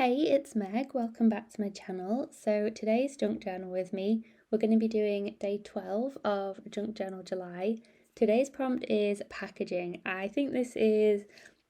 Hey, it's Meg. Welcome back to my channel. So today's junk journal with me, we're going to be doing day 12 of Junk Journal July. Today's prompt is packaging. I think this is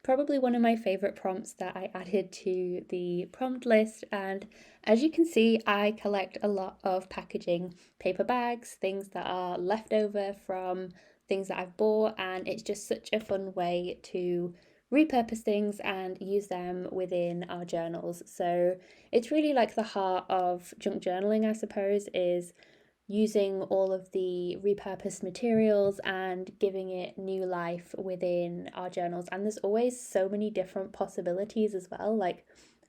probably one of my favorite prompts that I added to the prompt list, and as you can see, I collect a lot of packaging, paper bags, things that are left over from things that I've bought, and it's just such a fun way to repurpose things and use them within our journals. So it's really like the heart of junk journaling, I suppose, is using all of the repurposed materials and giving it new life within our journals. And there's always so many different possibilities as well, like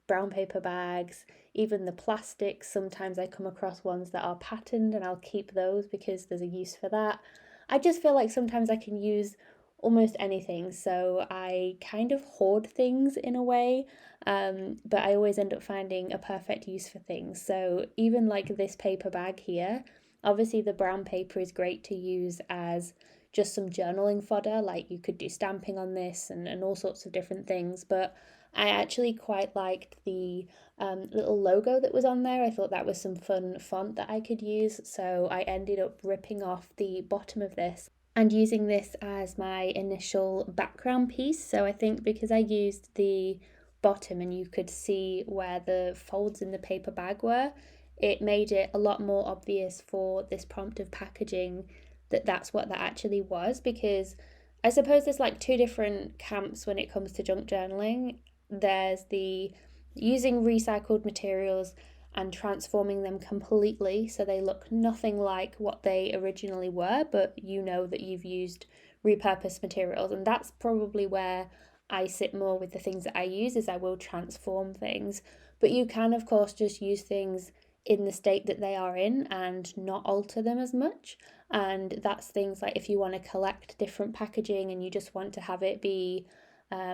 brown paper bags, even the plastics. Sometimes I come across ones that are patterned and I'll keep those because there's a use for that. I just feel like sometimes I can use almost anything, so I kind of hoard things in a way, but I always end up finding a perfect use for things. So even like this paper bag here, obviously the brown paper is great to use as just some journaling fodder, like you could do stamping on this and all sorts of different things, but I actually quite liked the little logo that was on there. I thought that was some fun font that I could use, so I ended up ripping off the bottom of this and using this as my initial background piece. So I think because I used the bottom and you could see where the folds in the paper bag were, it made it a lot more obvious for this prompt of packaging that that's what that actually was, because I suppose there's like two different camps when it comes to junk journaling. There's the using recycled materials and transforming them completely so they look nothing like what they originally were, but you know that you've used repurposed materials. And that's probably where I sit more with the things that I use, is I will transform things. But you can of course just use things in the state that they are in and not alter them as much. And that's things like if you want to collect different packaging and you just want to have it be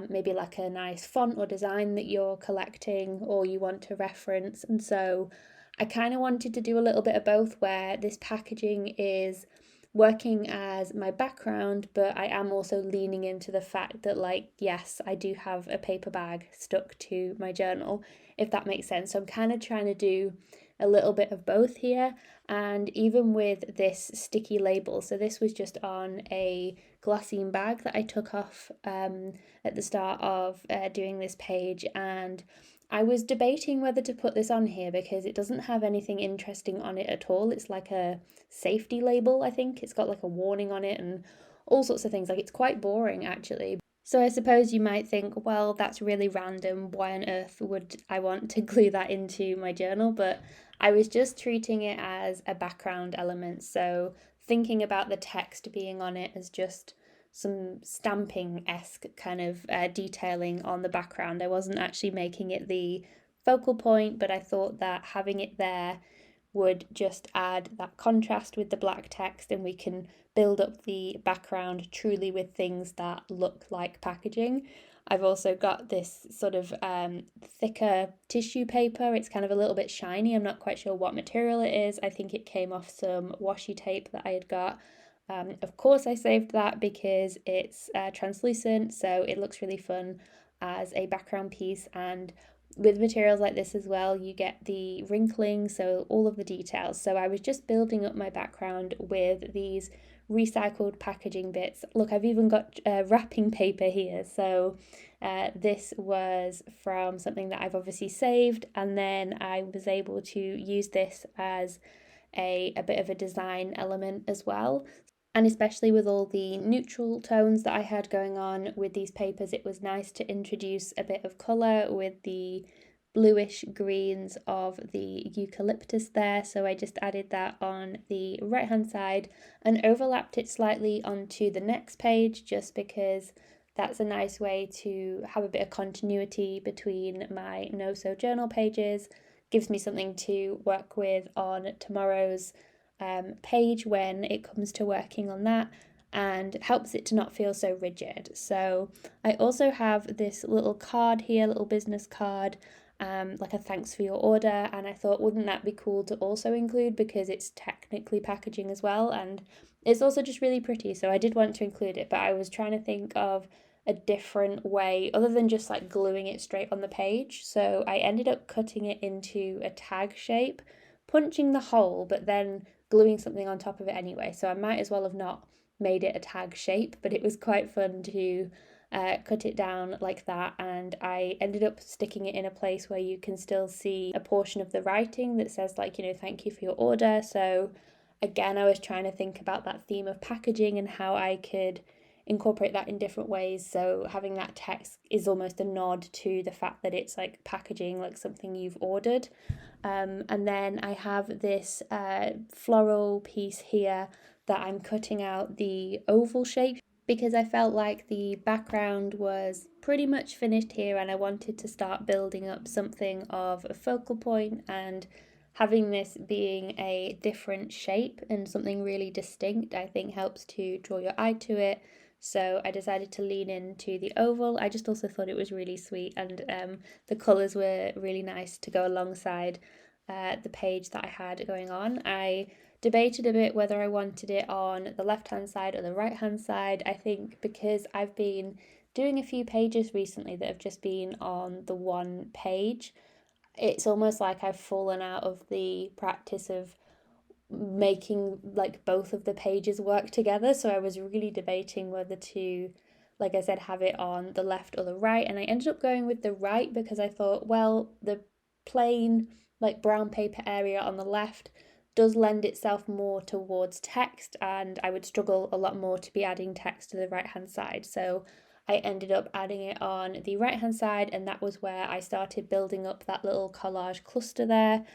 maybe like a nice font or design that you're collecting or you want to reference. And so I kind of wanted to do a little bit of both, where this packaging is working as my background, but I am also leaning into the fact that, like, yes, I do have a paper bag stuck to my journal, if that makes sense. So I'm kind of trying to do a little bit of both here. And even with this sticky label, so this was just on a glassine bag that I took off at the start of doing this page, and I was debating whether to put this on here because it doesn't have anything interesting on it at all. It's like a safety label, I think. It's got like a warning on it and all sorts of things. Like, it's quite boring actually. So I suppose you might think, well, that's really random. Why on earth would I want to glue that into my journal? But I was just treating it as a background element. So thinking about the text being on it as just some stamping-esque kind of detailing on the background. I wasn't actually making it the focal point, but I thought that having it there would just add that contrast with the black text, and we can build up the background truly with things that look like packaging. I've also got this sort of thicker tissue paper. It's kind of a little bit shiny. I'm not quite sure what material it is. I think it came off some washi tape that I had got. Of course, I saved that because it's translucent, so it looks really fun as a background piece. And with materials like this as well, you get the wrinkling, so all of the details. So I was just building up my background with these recycled packaging bits. Look, I've even got wrapping paper here. So this was from something that I've obviously saved, and then I was able to use this as a bit of a design element as well. And especially with all the neutral tones that I had going on with these papers, it was nice to introduce a bit of colour with the bluish greens of the eucalyptus there. So I just added that on the right hand side and overlapped it slightly onto the next page, just because that's a nice way to have a bit of continuity between my No Sew journal pages. Gives me something to work with on tomorrow's page when it comes to working on that, and helps it to not feel so rigid. So I also have this little card here, little business card, like a thanks for your order, and I thought, wouldn't that be cool to also include, because it's technically packaging as well, and it's also just really pretty. So I did want to include it, but I was trying to think of a different way other than just like gluing it straight on the page. So I ended up cutting it into a tag shape, punching the hole, but then gluing something on top of it anyway. So I might as well have not made it a tag shape, but it was quite fun to cut it down like that, and I ended up sticking it in a place where you can still see a portion of the writing that says like, thank you for your order. So again, I was trying to think about that theme of packaging and how I could incorporate that in different ways. So having that text is almost a nod to the fact that it's like packaging like something you've ordered. And then I have this floral piece here that I'm cutting out the oval shape because I felt like the background was pretty much finished here and I wanted to start building up something of a focal point, and having this being a different shape and something really distinct I think helps to draw your eye to it. So I decided to lean into the oval. I just also thought it was really sweet, and the colours were really nice to go alongside the page that I had going on. I debated a bit whether I wanted it on the left hand side or the right hand side. I think because I've been doing a few pages recently that have just been on the one page, it's almost like I've fallen out of the practice of making like both of the pages work together. So I was really debating whether to, like I said, have it on the left or the right, and I ended up going with the right because I thought, well, the plain like brown paper area on the left does lend itself more towards text, and I would struggle a lot more to be adding text to the right hand side. So I ended up adding it on the right hand side, and that was where I started building up that little collage cluster there,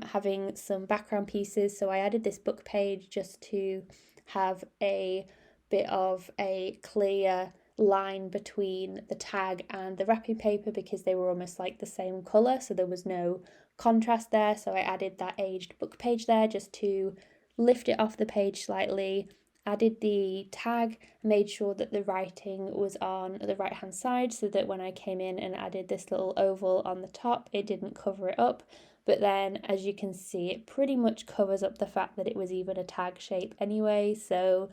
having some background pieces. So I added this book page just to have a bit of a clear line between the tag and the wrapping paper because they were almost like the same colour, so there was no contrast there. So I added that aged book page there just to lift it off the page slightly, added the tag, made sure that the writing was on the right hand side so that when I came in and added this little oval on the top, it didn't cover it up. But then as you can see, it pretty much covers up the fact that it was even a tag shape anyway. So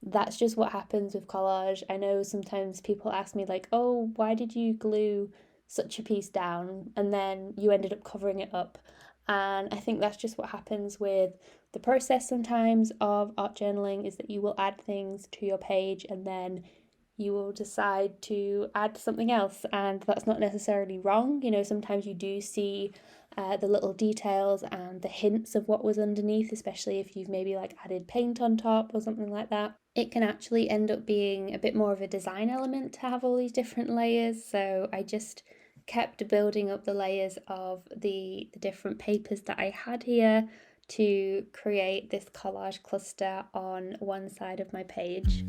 that's just what happens with collage. I know sometimes people ask me like, oh, why did you glue such a piece down and then you ended up covering it up? And I think that's just what happens with the process sometimes of art journaling, is that you will add things to your page and then you will decide to add something else, and that's not necessarily wrong. Sometimes you do see the little details and the hints of what was underneath, especially if you've maybe like added paint on top or something like that. It can actually end up being a bit more of a design element to have all these different layers. So I just kept building up the layers of the different papers that I had here to create this collage cluster on one side of my page.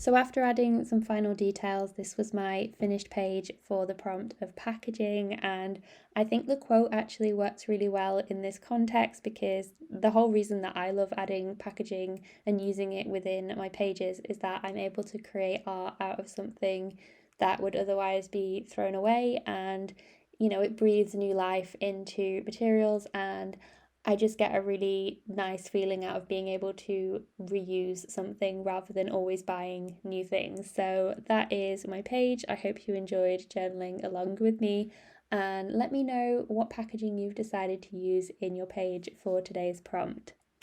So after adding some final details, this was my finished page for the prompt of packaging, and I think the quote actually works really well in this context because the whole reason that I love adding packaging and using it within my pages is that I'm able to create art out of something that would otherwise be thrown away, and it breathes new life into materials, and I just get a really nice feeling out of being able to reuse something rather than always buying new things. So that is my page. I hope you enjoyed journaling along with me, and let me know what packaging you've decided to use in your page for today's prompt.